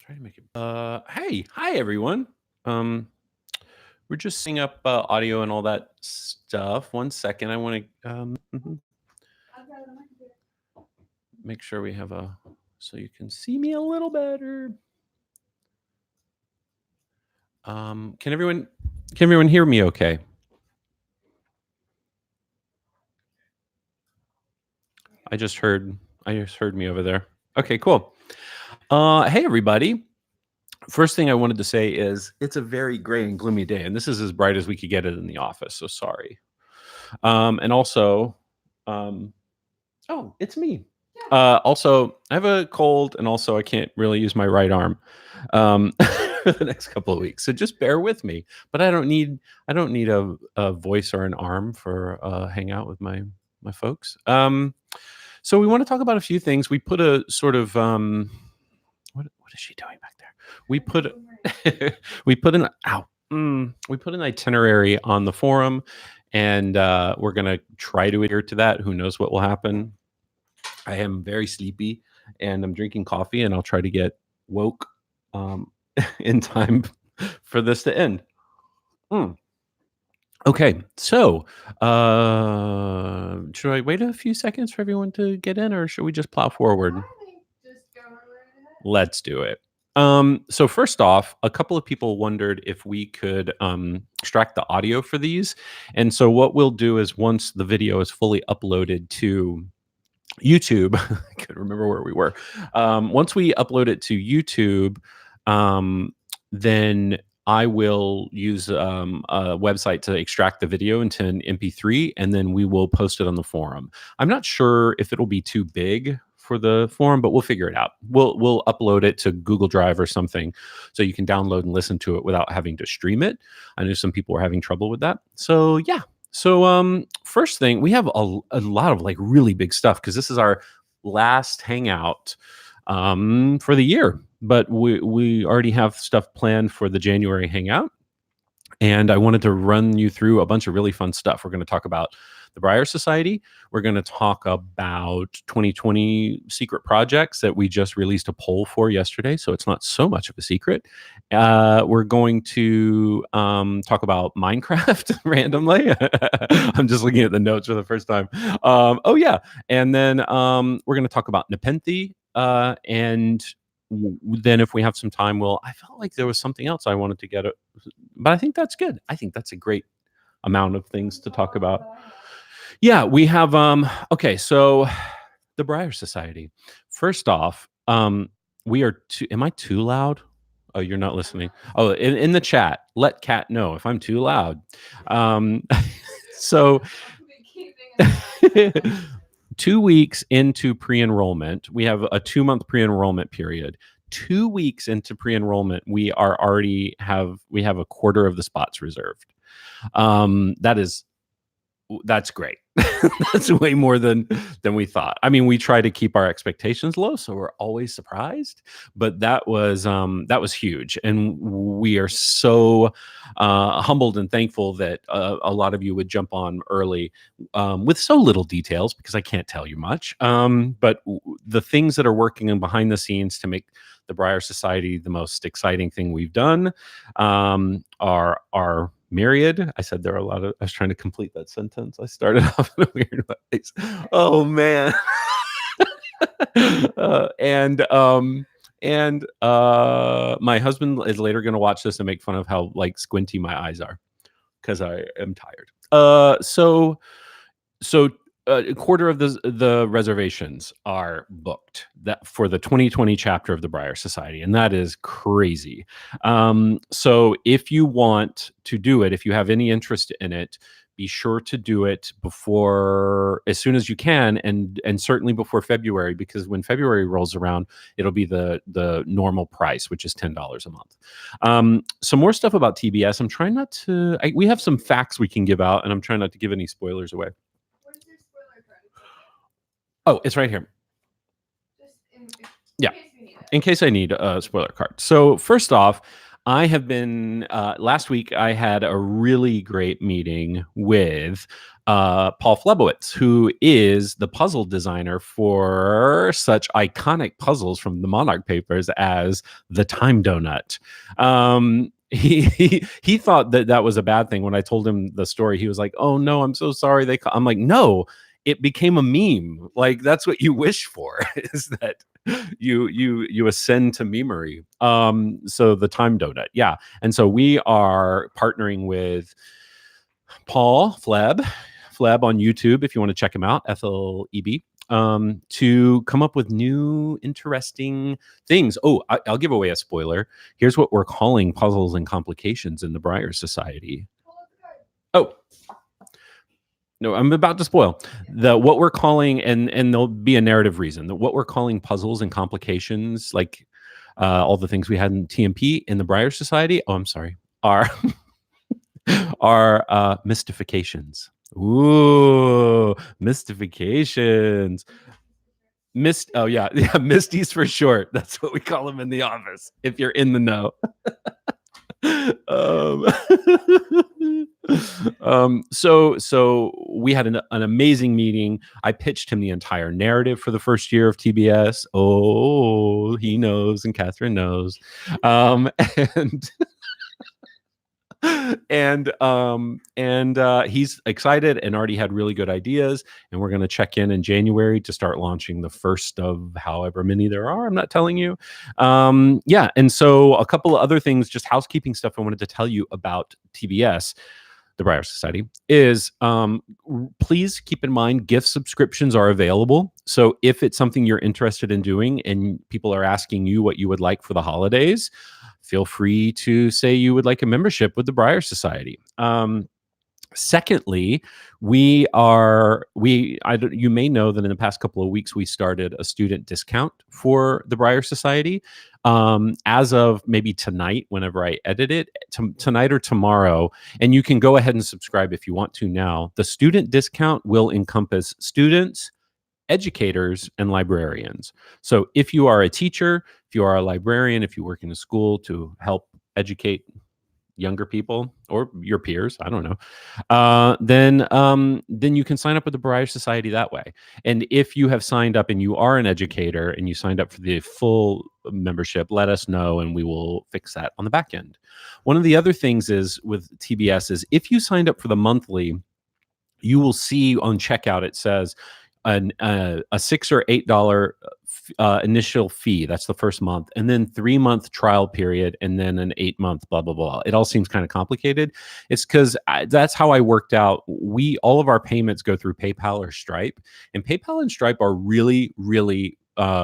Try to make it. Hey, hi everyone. Um, we're just setting up audio and all that stuff. One second, I want to make sure we have a so you can see me a little better. Can everyone hear me? Okay. I just heard me over there. Okay, cool. Hey everybody. First thing I wanted to say is it's a very gray and gloomy day, and this is as bright as we could get it in the office. So sorry. And also, um, oh, it's me. Also, I have a cold, and also I can't really use my right arm for the next couple of weeks. So just bear with me. But I don't need a voice or an arm for hangout with my folks. So we want to talk about a few things. We put a sort of what is she doing back there? We put we put an we put an itinerary on the forum, and we're gonna try to adhere to that. Who knows what will happen? I am very sleepy, and I'm drinking coffee, and I'll try to get woke um, in time for this to end. Mm. Okay, so should I wait a few seconds for everyone to get in, or should we just plow forward? Let's do it. So first off, a couple of people wondered if we could extract the audio for these, and so what we'll do is once the video is fully uploaded to YouTube. I couldn't remember where we were. Once we upload it to YouTube, then I will use a website to extract the video into an MP3, and then we will post it on the forum. I'm not sure if it'll be too big for the forum, but we'll figure it out. We'll upload it to Google Drive or something, so you can download and listen to it without having to stream it. I know some people were having trouble with that. So yeah, so first thing, we have a lot of like really big stuff because this is our last hangout for the year. But we already have stuff planned for the January hangout, and I wanted to run you through a bunch of really fun stuff. We're going to talk about the Briar Society. We're going to talk about 2020 secret projects that we just released a poll for yesterday, so it's not so much of a secret. We're going to talk about Minecraft randomly. I'm just looking at the notes for the first time. Oh yeah, and then we're going to talk about Nepenthe, and then if we have some time, I felt like there was something else I wanted to get, but I think that's good. I think that's a great amount of things to talk about. Yeah, we have okay, so the Briar Society. First off, we are too am I too loud? Oh, you're not listening. Oh, in the chat, let Kat know if I'm too loud. Um so 2 weeks into pre-enrollment, we have a 2-month pre-enrollment period. 2 weeks into pre-enrollment, we have a quarter of the spots reserved. That's great. That's way more than we thought. I mean, we try to keep our expectations low, so we're always surprised. But that was huge, and we are so humbled and thankful that a lot of you would jump on early with so little details because I can't tell you much. But the things that are working in behind the scenes to make the Briar Society the most exciting thing we've done are myriad. I said there are a lot of. I was trying to complete that sentence. I started off in a weird place. Oh man. And my husband is later going to watch this and make fun of how like squinty my eyes are because I am tired. So a quarter of the reservations are booked that for the 2020 chapter of the Briar Society, and that is crazy. So if you want to do it, if you have any interest in it, be sure to do it before as soon as you can, and certainly before February, because when February rolls around, it'll be the normal price, which is $10 a month. Some more stuff about TBS. I'm trying not to. We have some facts we can give out, and I'm trying not to give any spoilers away. Oh, it's right here. Yeah, in case I need a spoiler card. So first off, I have been last week. I had a really great meeting with Paul Flebowitz, who is the puzzle designer for such iconic puzzles from the Monarch papers as the Time Donut. He thought that that was a bad thing. When I told him the story, he was like, "Oh no, I'm so sorry." I'm like, "No, it became a meme. Like that's what you wish for is that you ascend to memery." So the Time Donut, yeah. And so we are partnering with Paul Fleb on YouTube if you want to check him out, FLEB, to come up with new interesting things. Oh, I'll give away a spoiler. Here's what we're calling puzzles and complications in the Briar Society. Oh, no, I'm about to spoil what we're calling, and there'll be a narrative reason that what we're calling puzzles and complications, like all the things we had in TMP in the Briar Society. Oh, I'm sorry, are are mystifications. Ooh, mystifications. Oh yeah, yeah, Misties for short. That's what we call them in the office. If you're in the know. um, so we had an amazing meeting. I pitched him the entire narrative for the first year of TBS. Oh, he knows, and Catherine knows, and he's excited and already had really good ideas, and we're going to check in January to start launching the first of however many there are. I'm not telling you. Yeah, and so a couple of other things, just housekeeping stuff I wanted to tell you about TBS, the Briar Society, is please keep in mind gift subscriptions are available. So if it's something you're interested in doing and people are asking you what you would like for the holidays, feel free to say you would like a membership with the Briar Society. Secondly, you may know that in the past couple of weeks we started a student discount for the Briar Society. As of maybe tonight, whenever I edit it, tonight or tomorrow, and you can go ahead and subscribe if you want to now. The student discount will encompass students, educators, and librarians. So if you are a teacher, if you are a librarian, if you work in a school to help educate younger people or your peers, I don't know, then you can sign up with the Briar Society that way. And if you have signed up and you are an educator and you signed up for the full membership, let us know and we will fix that on the back end. One of the other things is with TBS is if you signed up for the monthly, you will see on checkout it says a $6 or $8 initial fee. That's the first month, and then 3-month trial period, and then an 8-month blah blah blah. It all seems kind of complicated. It's because that's how I worked out. All of our payments go through PayPal or Stripe, and PayPal and Stripe are really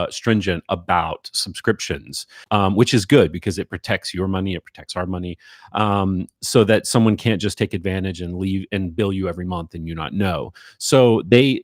stringent about subscriptions, which is good because it protects your money, it protects our money, so that someone can't just take advantage and leave and bill you every month and you not know. So they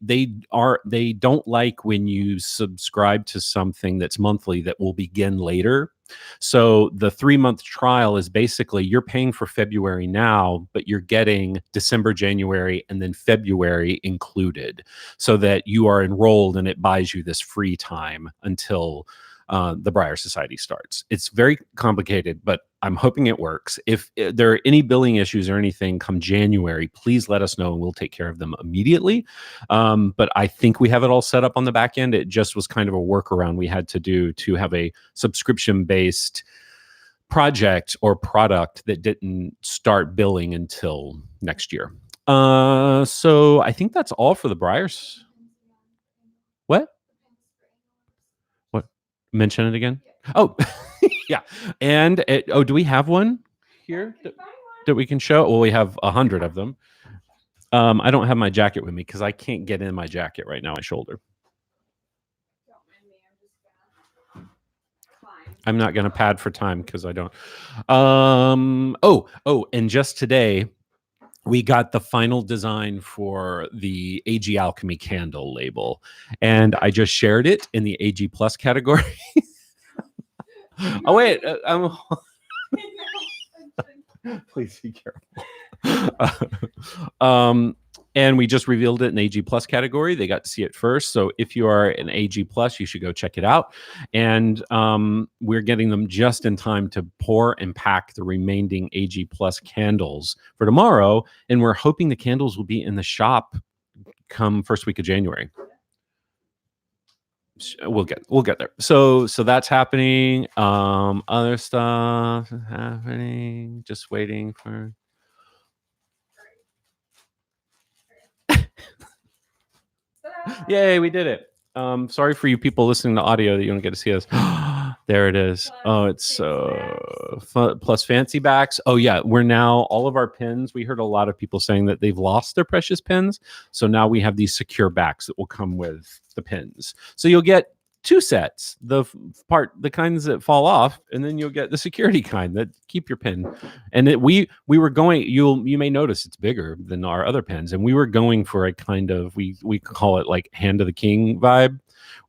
don't like when you subscribe to something that's monthly that will begin later. So the 3-month trial is basically you're paying for February now, but you're getting December, January, and then February included, so that you are enrolled and it buys you this free time until the Briar Society starts. It's very complicated, but I'm hoping it works. If there are any billing issues or anything come January, please let us know and we'll take care of them immediately. But I think we have it all set up on the back end. It just was kind of a workaround we had to do to have a subscription-based project or product that didn't start billing until next year. So I think that's all for the Briars. What? What? Mention it again? Oh, yeah. And do we have one here that we can show? Well, we have 100 of them. I don't have my jacket with me because I can't get in my jacket right now, my shoulder. I'm not going to pad for time because I don't. And just today, we got the final design for the AG Alchemy candle label, and I just shared it in the AG Plus category. Oh wait, please be careful. And we just revealed it in AG Plus category. They got to see it first. So if you are an AG Plus, you should go check it out. And we're getting them just in time to pour and pack the remaining AG Plus candles for tomorrow. And we're hoping the candles will be in the shop come first week of January. We'll get there. So that's happening. Other stuff is happening. Just waiting for. Yay, we did it. Sorry for you people listening to audio that you don't get to see us. There it is. Oh, it's so fun. Plus fancy backs. Oh yeah, we're now all of our pins. We heard a lot of people saying that they've lost their precious pins. So now we have these secure backs that will come with the pins. So you'll get two sets, the kinds that fall off, and then you'll get the security kind that keep your pin. And we were going, you may notice it's bigger than our other pins, and we were going for a kind of, we call it like hand of the king vibe.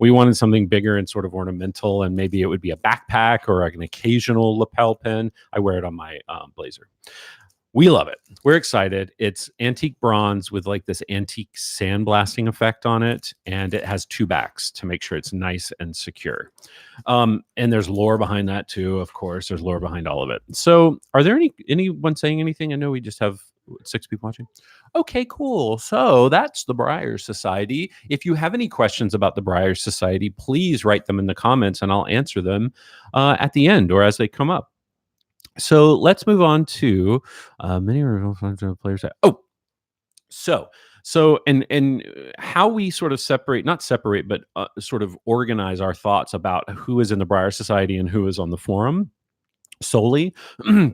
We wanted something bigger and sort of ornamental, and maybe it would be a backpack or an occasional lapel pin. I wear it on my blazer. We love it. We're excited. It's antique bronze with like this antique sandblasting effect on it. And it has two backs to make sure it's nice and secure. And there's lore behind that too, of course. There's lore behind all of it. So are there anyone saying anything? I know we just have 6 people watching. Okay, cool. So that's the Briar Society. If you have any questions about the Briar Society, please write them in the comments and I'll answer them at the end or as they come up. So let's move on to many original players. So how we sort of not separate, but sort of organize our thoughts about who is in the Briar Society and who is on the forum. Solely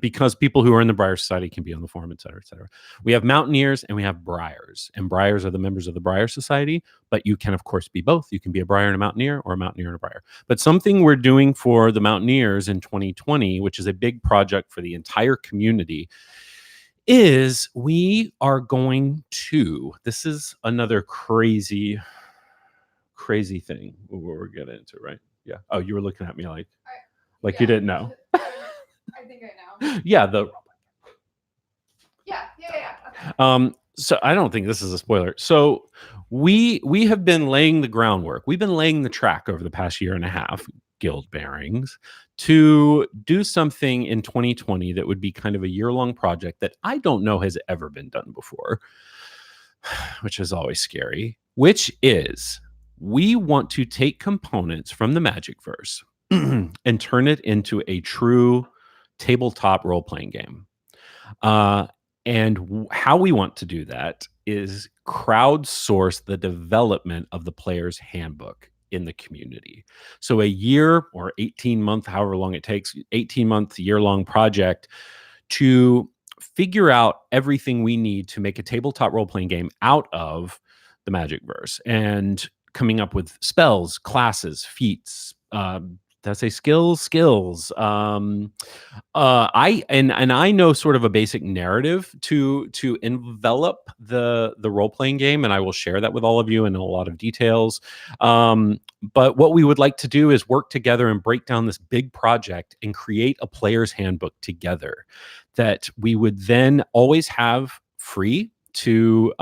because people who are in the Briar Society can be on the forum, et cetera, et cetera. We have Mountaineers and we have Briars, and Briars are the members of the Briar Society, but you can, of course, be both. You can be a Briar and a Mountaineer or a Mountaineer and a Briar. But something we're doing for the Mountaineers in 2020, which is a big project for the entire community, is we are going to, this is another crazy thing we're getting into, right? Yeah. Oh, you were looking at me like yeah, you didn't know. I think I know. Yeah, Yeah. Okay. So I don't think this is a spoiler. So we have been laying the groundwork. We've been laying the track over the past year and a half, Guild Bearings, to do something in 2020 that would be kind of a year-long project that I don't know has ever been done before, which is always scary, which is we want to take components from the Magicverse and turn it into a true tabletop role-playing game. And how we want to do that is crowdsource the development of the player's handbook in the community. So a year or 18-month, however long it takes, 18-month, year-long project to figure out everything we need to make a tabletop role-playing game out of the Magicverse, and coming up with spells, classes, feats, did I say skills? I know sort of a basic narrative to envelop the role playing game, and I will share that with all of you in a lot of details. But what we would like to do is work together and break down this big project and create a player's handbook together that we would then always have free to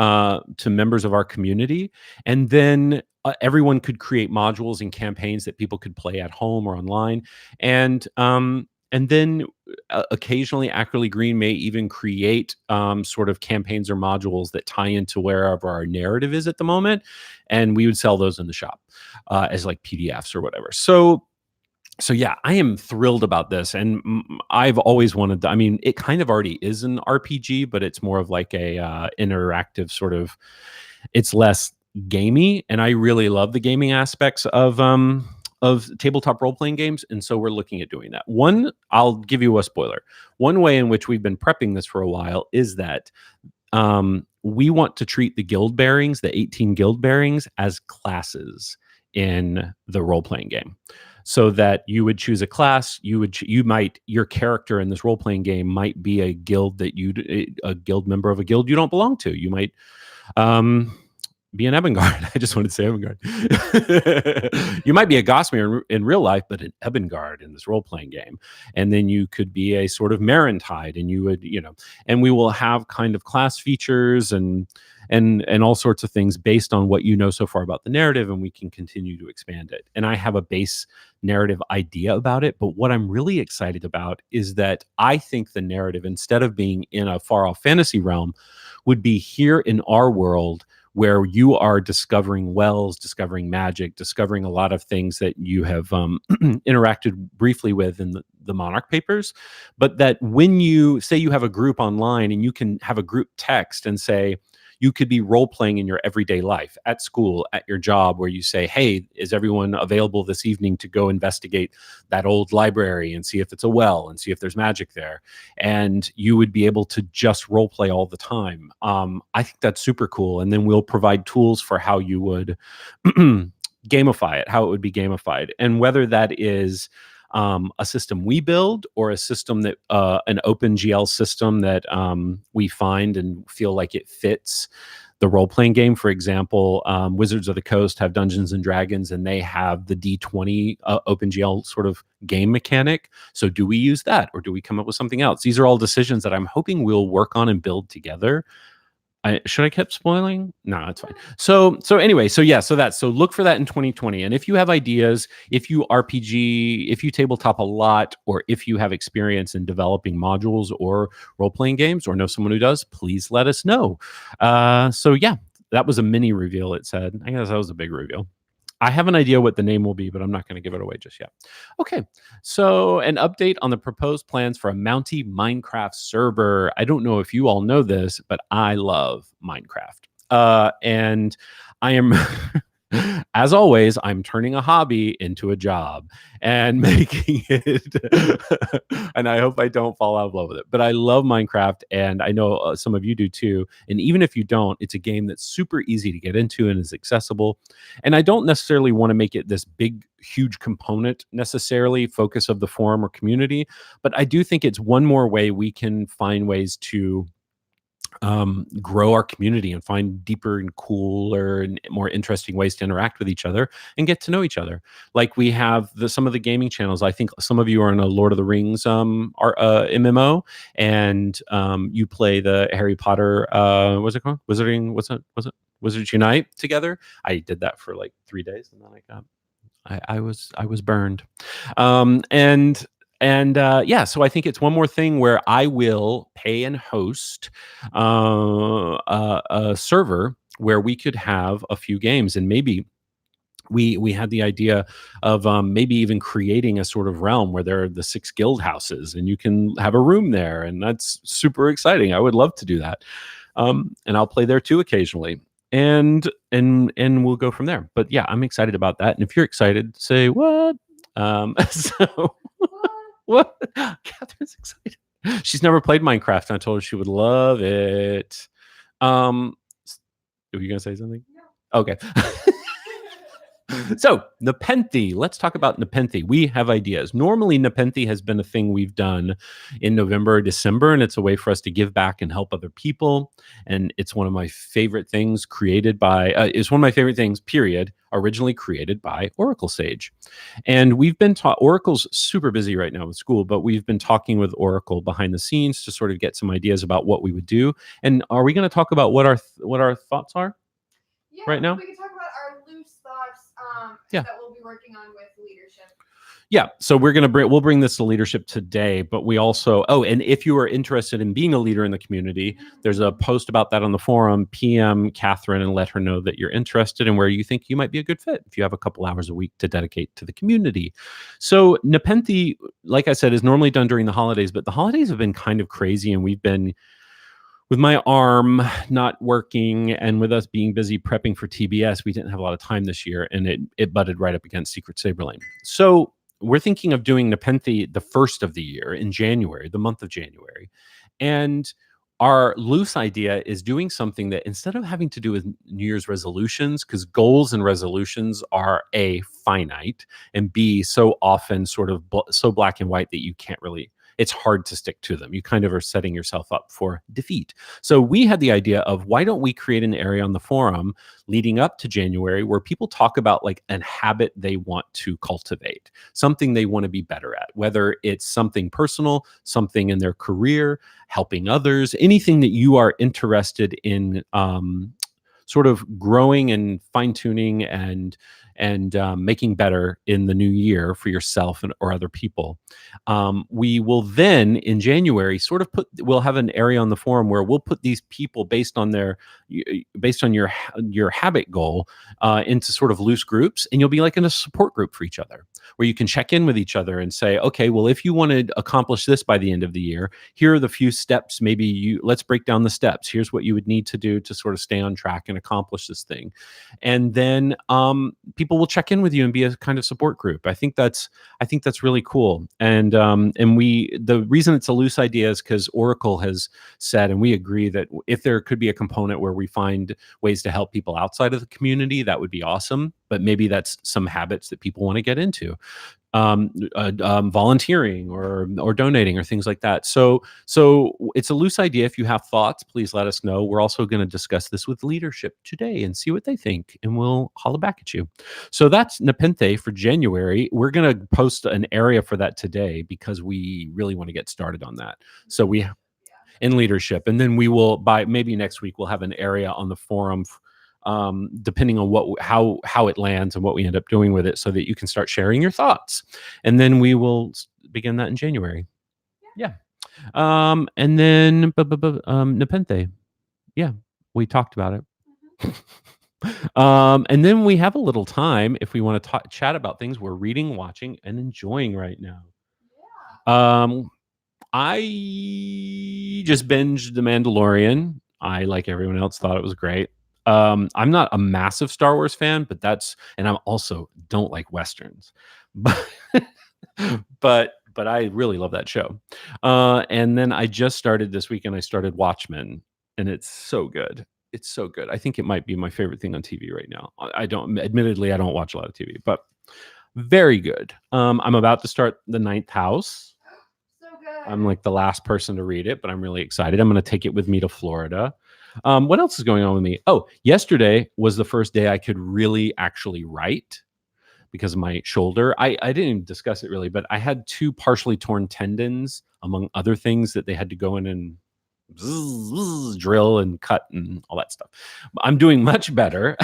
members of our community, and then everyone could create modules and campaigns that people could play at home or online, and then occasionally Accurately Green may even create sort of campaigns or modules that tie into wherever our narrative is at the moment, and we would sell those in the shop as like PDFs or whatever. So yeah, I am thrilled about this, and I've always wanted to, I mean, it kind of already is an RPG, but it's more of like a interactive sort of, it's less gamey, and I really love the gaming aspects of tabletop role-playing games, and so we're looking at doing that. I'll give you a spoiler. One way in which we've been prepping this for a while is that we want to treat the guild bearings, the 18 guild bearings, as classes in the role-playing game. So that you would choose a class, your character in this role-playing game might be a guild member of a guild you don't belong to. You might be an Ebengard. I just wanted to say Ebengard. You might be a Gosmere in real life, but an Ebengard in this role-playing game. And then you could be a sort of Marantide, and you would, and we will have kind of class features and all sorts of things based on what you know so far about the narrative, and we can continue to expand it. And I have a base narrative idea about it, but what I'm really excited about is that I think the narrative, instead of being in a far-off fantasy realm, would be here in our world, where you are discovering wells, discovering magic, discovering a lot of things that you have interacted briefly with in the Monarch papers. But that when you say you have a group online, and you can have a group text and say, you could be role playing in your everyday life, at school, at your job, where you say, hey, is everyone available this evening to go investigate that old library and see if it's a well and see if there's magic there? And you would be able to just role play all the time. I think that's super cool. And then we'll provide tools for how you would gamify it, how it would be gamified. And whether that is a system we build, or a system that an OpenGL system that we find and feel like it fits the role-playing game. For example, Wizards of the Coast have Dungeons and Dragons, and they have the D20 OpenGL sort of game mechanic. So do we use that, or do we come up with something else? These are all decisions that I'm hoping we'll work on and build together. Should I keep spoiling? No, that's fine. So look for that in 2020. And if you have ideas, if you RPG, if you tabletop a lot, or if you have experience in developing modules or role-playing games, or know someone who does, please let us know. That was a mini reveal, it said. I guess that was a big reveal. I have an idea what the name will be, but I'm not going to give it away just yet. Okay, so an update on the proposed plans for a Mountie Minecraft server. I don't know if you all know this, but I love Minecraft. And I am, as always, I'm turning a hobby into a job and making it, and I hope I don't fall out of love with it. But I love Minecraft, and I know some of you do too. And even if you don't, it's a game that's super easy to get into and is accessible. And I don't necessarily want to make it this big, huge component, necessarily focus of the forum or community, but I do think it's one more way we can find ways to grow our community and find deeper and cooler and more interesting ways to interact with each other and get to know each other. Like we have some of the gaming channels. I think some of you are in a Lord of the Rings MMO, and you play the Harry Potter. What's it called? Wizarding. What's it? Was it Wizards Unite together? I did that for like 3 days, and then I was burned. So I think it's one more thing where I will pay and host a server where we could have a few games, and maybe we had the idea of maybe even creating a sort of realm where there are the 6 guild houses, and you can have a room there, and that's super exciting. I would love to do that, and I'll play there too occasionally. And we'll go from there. But yeah, I'm excited about that. And if you're excited, say what? What? Catherine's excited. She's never played Minecraft, and I told her she would love it. Were you gonna say something? No. Okay. So Nepenthe, let's talk about Nepenthe. We have ideas. Normally, Nepenthe has been a thing we've done in November or December, and it's a way for us to give back and help other people. And it's one of my favorite things it's one of my favorite things, period, originally created by Oracle Sage. And we've been Oracle's super busy right now with school, but we've been talking with Oracle behind the scenes to sort of get some ideas about what we would do. And are we going to talk about what our thoughts are right now? We can talk about our loose thoughts that we'll be working on with leadership. Yeah, so we'll bring this to leadership today, but we also, and if you are interested in being a leader in the community, there's a post about that on the forum. PM Catherine and let her know that you're interested and where you think you might be a good fit if you have a couple hours a week to dedicate to the community. So Nepenthe, like I said, is normally done during the holidays, but the holidays have been kind of crazy, and we've been, with my arm not working and with us being busy prepping for TBS, we didn't have a lot of time this year, and it butted right up against Secret Saberlane. So we're thinking of doing Nepenthe the first of the year in January, the month of January. And our loose idea is doing something that, instead of having to do with New Year's resolutions, because goals and resolutions are A, finite, and B, so often sort of so black and white that you can't really it's hard to stick to them. You kind of are setting yourself up for defeat. So we had the idea of, why don't we create an area on the forum leading up to January where people talk about like an habit they want to cultivate, something they want to be better at, whether it's something personal, something in their career, helping others, anything that you are interested in, sort of growing and fine tuning and making better in the new year for yourself or other people. We will then in January sort of we'll have an area on the forum where we'll put these people based on your habit goal into sort of loose groups, and you'll be like in a support group for each other, where you can check in with each other and say, okay, well, if you want to accomplish this by the end of the year, here are the few steps. Let's break down the steps. Here's what you would need to do to sort of stay on track and accomplish this thing. And then people will check in with you and be a kind of support group. I think that's really cool. And the reason it's a loose idea is because Oracle has said, and we agree, that if there could be a component where we find ways to help people outside of the community, that would be awesome. But maybe that's some habits that people want to get into, volunteering or donating or things like that. So it's a loose idea. If you have thoughts, please let us know. We're also going to discuss this with leadership today and see what they think, and we'll holler back at you. So that's Nepenthe for January. We're going to post an area for that today because we really want to get started on that. So we in leadership, and then we will, by maybe next week, we'll have an area on the forum, depending on how it lands and what we end up doing with it, so that you can start sharing your thoughts, and then we will begin that in January. Yeah. And then Nepenthe. Yeah, we talked about it. And then we have a little time if we want to chat about things we're reading, watching, and enjoying right now. I just binged The Mandalorian. I, like everyone else, thought it was great. I'm not a massive Star Wars fan, and I'm also don't like Westerns, but but I really love that show. And then I just started this weekend, I started Watchmen, and it's so good. It's so good. I think it might be my favorite thing on TV right now. Admittedly, I don't watch a lot of TV, but very good. I'm about to start The Ninth House. I'm like the last person to read it, but I'm really excited. I'm going to take it with me to Florida. What else is going on with me? Oh, yesterday was the first day I could really actually write because of my shoulder. I didn't even discuss it really, but I had 2 partially torn tendons, among other things, that they had to go in and drill and cut and all that stuff. I'm doing much better,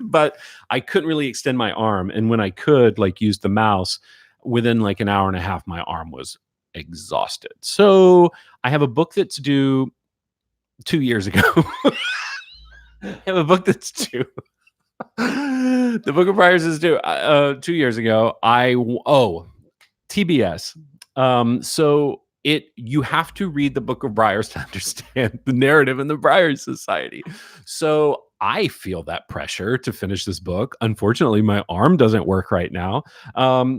but I couldn't really extend my arm. And when I could use the mouse, within like an hour and a half, my arm was exhausted. So I have a book that's due 2 years ago. I have a book that's due. The Book of Briars is due 2 years ago. TBS. So you have to read the Book of Briars to understand the narrative in the Briars Society. So I feel that pressure to finish this book. Unfortunately, my arm doesn't work right now.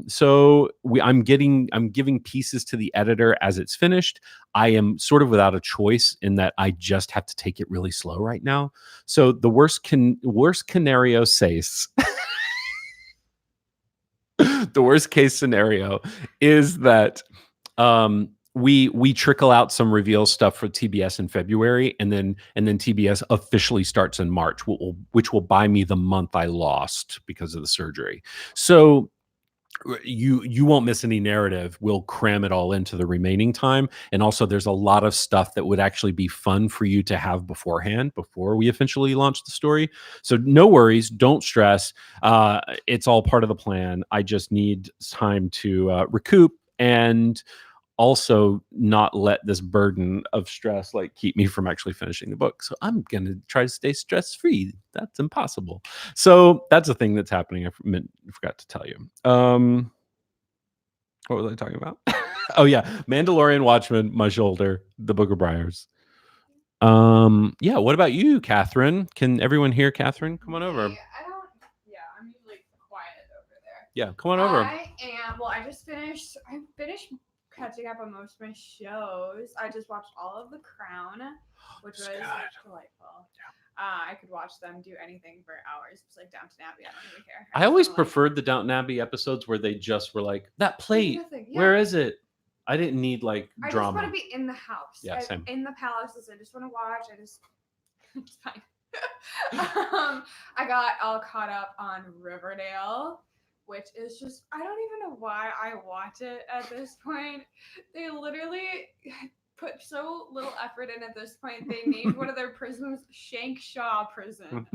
So I'm giving pieces to the editor as it's finished. I am sort of without a choice in that I just have to take it really slow right now. So the worst scenario says the worst case scenario is that we trickle out some reveal stuff for TBS in February, and then TBS officially starts in March, which will buy me the month I lost because of the surgery. So you won't miss any narrative. We'll cram it all into the remaining time. And also there's a lot of stuff that would actually be fun for you to have beforehand, before we officially launch the story. So no worries, don't stress. It's all part of the plan. I just need time to recoup and also not let this burden of stress keep me from actually finishing the book. So I'm going to try to stay stress-free. That's impossible. So that's a thing that's happening. I forgot to tell you. What was I talking about? Oh yeah. Mandalorian, Watchmen, my shoulder, the Book of Briars. Yeah. What about you, Catherine? Can everyone hear Catherine? Come on over. I'm usually quiet over there. Yeah. Come on over. I finished catching up on most of my shows. I just watched all of The Crown, which was delightful. Yeah. I could watch them do anything for hours. It's like Downton Abbey. I don't really care. I always preferred the Downton Abbey episodes where they just were like, that plate, where is it? I didn't need like I just drama. want to be in the house. Yeah, same. In the palaces. I just want to watch. It's fine. I got all caught up on Riverdale, which is just, I don't even know why I watch it at this point. They literally put so little effort in at this point. They named one of their prisons Shankshaw Prison.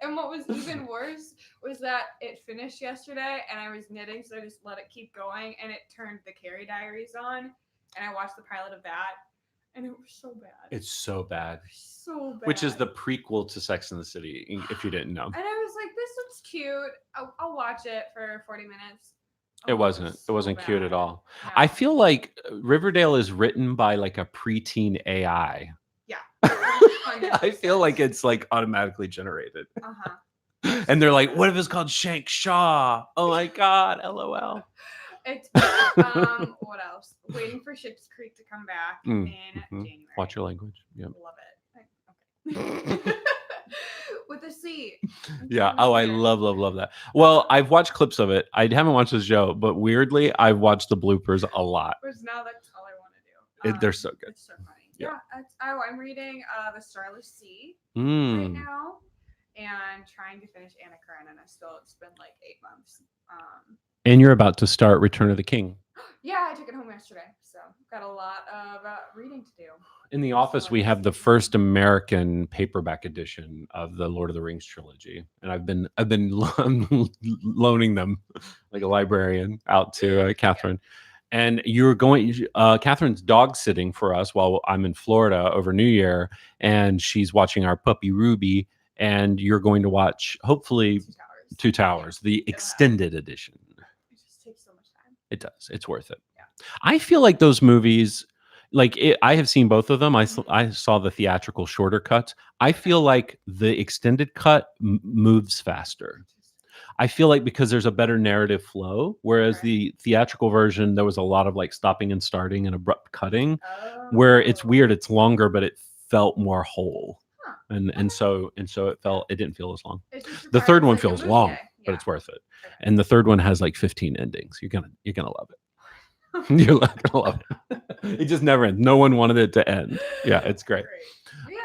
And what was even worse was that it finished yesterday and I was knitting, so I just let it keep going, and it turned the Carrie Diaries on, and I watched the pilot of that, and it was so bad. It's so bad. So bad. Which is the prequel to Sex and the City, if you didn't know. And I was like, this looks cute. I'll watch it for 40 minutes. It wasn't. It wasn't cute at all. No. I feel like Riverdale is written by like a preteen AI. Yeah. I feel like it's like automatically generated. And they're like, what if it's called Shank Shaw? Oh my God, LOL. It's what else? Waiting for Schitt's Creek to come back in January. Watch your language. Yep. Love it. Okay. With a C. Yeah. Oh, I love that. Well, I've watched clips of it. I haven't watched the show, but weirdly, I've watched the bloopers a lot. Which now that's all I want to do. They're so good. It's so funny. Yeah. I'm reading The Starless Sea right Mm. now and trying to finish Anna Karenina. Still, it's been like 8 months. And you're about to start Return of the King. Yeah, I took it home yesterday, so got a lot of reading to do. In the office, we have the first American paperback edition of the Lord of the Rings trilogy, and I've been loaning them like a librarian out to Catherine. And you're going, Catherine's dog sitting for us while I'm in Florida over New Year, and she's watching our puppy Ruby. And you're going to watch, hopefully, Two Towers, the extended edition. It just takes so much time. It does. It's worth it. Yeah. I feel like those movies, I have seen both of them. I saw the theatrical shorter cuts. I feel like the extended cut moves faster. I feel like because there's a better narrative flow, whereas the theatrical version, there was a lot of like stopping and starting and abrupt cutting, where it's weird. It's longer, but it felt more whole. And so it didn't feel as long. The third one feels long, but it's worth it. And the third one has like 15 endings. You're gonna love it. You're gonna love it. It just never ends. No one wanted it to end. Yeah, it's great. Yeah,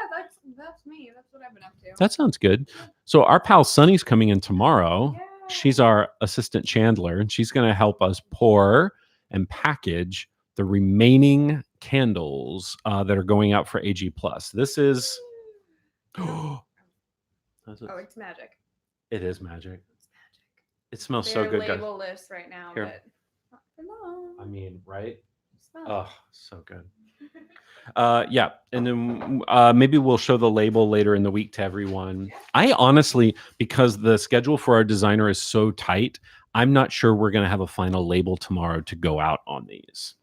that's me. That's what I've been up to. That sounds good. So our pal Sunny's coming in tomorrow. Yeah. She's our assistant chandler, and she's gonna help us pour and package the remaining candles that are going out for AG Plus. This is it's magic. It is magic. It's magic. It smells so good, guys. Label-less right now, Here. but hello. I mean, right? Smell. Oh, so good. Yeah, and then maybe we'll show the label later in the week to everyone. I honestly, because the schedule for our designer is so tight, I'm not sure we're going to have a final label tomorrow to go out on these.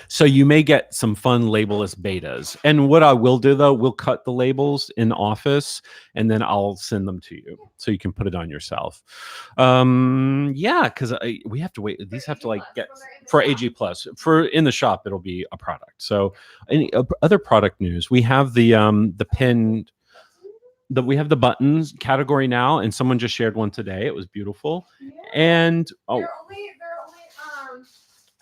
So you may get some fun labelless betas. And what I will do, though, we'll cut the labels in Office, and then I'll send them to you so you can put it on yourself. Yeah, because we have to wait. These have to like get for AG Plus. For in the shop, it'll be a product. So any other product news? We have the pin. We have the buttons category now, and someone just shared one today. It was beautiful. Yeah. And they're only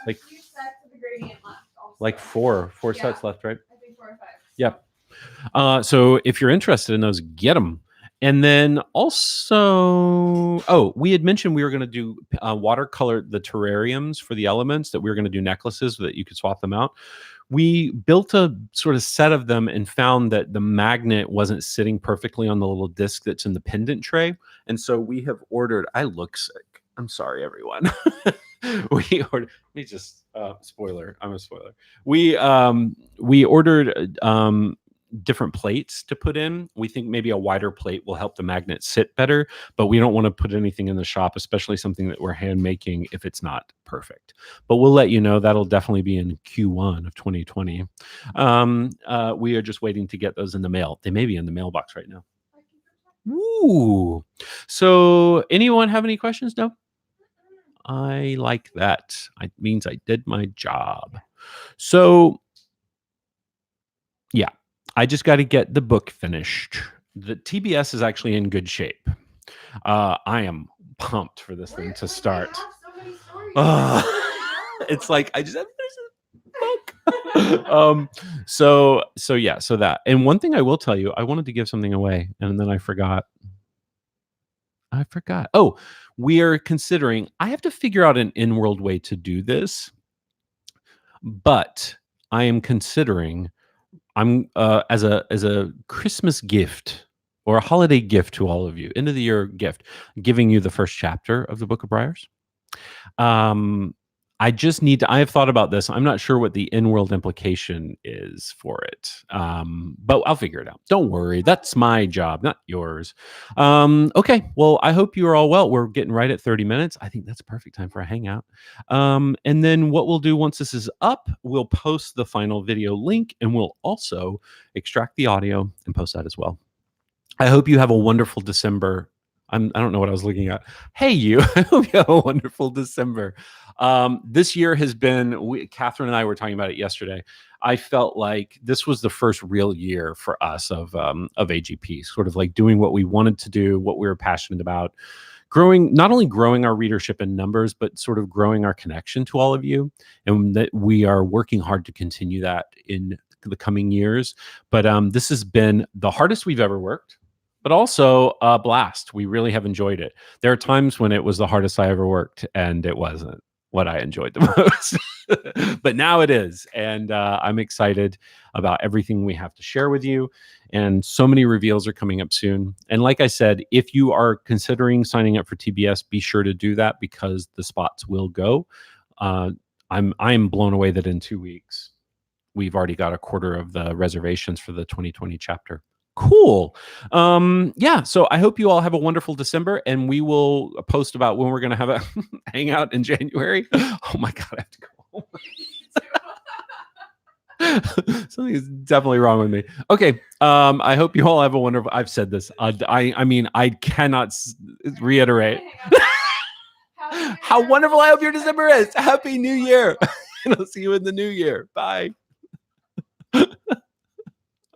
like a few sets of the gradient left. Also. Like four sets left, right? I think 4 or 5. Yep. So if you're interested in those, get them. And then also, we had mentioned we were going to do watercolor the terrariums for the elements, that we were going to do necklaces so that you could swap them out. We built a sort of set of them and found that the magnet wasn't sitting perfectly on the little disc that's in the pendant tray. And so we have ordered, I look sick. I'm sorry, everyone. We ordered, let me just, spoiler, I'm a spoiler. We ordered different plates to put in. We think maybe a wider plate will help the magnet sit better, but we don't want to put anything in the shop, especially something that we're hand making, if it's not perfect. But we'll let you know. That'll definitely be in Q1 of 2020. We are just waiting to get those in the mail. They may be in the mailbox right now. Ooh. So anyone have any questions? No? I like that. It means I did my job. So yeah, I just got to get the book finished. The TBS is actually in good shape. I am pumped for this thing to start. We have so many stories. It's like I just have to finish this book. So that. And one thing I will tell you, I wanted to give something away, and then I forgot. Oh, we are considering. I have to figure out an in-world way to do this, but I am considering. I'm as a Christmas gift or a holiday gift to all of you, end of the year gift, giving you the first chapter of the Book of Briars. I just need to. I have thought about this. I'm not sure what the in-world implication is for it, but I'll figure it out. Don't worry. That's my job, not yours. Okay. Well, I hope you are all well. We're getting right at 30 minutes. I think that's a perfect time for a hangout. And then what we'll do once this is up, we'll post the final video link, and we'll also extract the audio and post that as well. I hope you have a wonderful December. I don't know what I was looking at. Hey, you. I hope you have a wonderful December. This year has been. Catherine and I were talking about it yesterday. I felt like this was the first real year for us of AGP, sort of like doing what we wanted to do, what we were passionate about, not only growing our readership in numbers, but sort of growing our connection to all of you, and that we are working hard to continue that in the coming years. But this has been the hardest we've ever worked, but also a blast. We really have enjoyed it. There are times when it was the hardest I ever worked, and it wasn't what I enjoyed the most. But now it is. And I'm excited about everything we have to share with you. And so many reveals are coming up soon. And like I said, if you are considering signing up for TBS, be sure to do that because the spots will go. I'm blown away that in 2 weeks, we've already got a quarter of the reservations for the 2020 chapter. Cool. Yeah. So I hope you all have a wonderful December, and we will post about when we're going to have a hangout in January. Oh my God, I have to go. Something is definitely wrong with me. Okay. I hope you all have a wonderful. I've said this. I mean, I cannot reiterate how wonderful I hope your December is. Happy New Year. And I'll see you in the new year. Bye.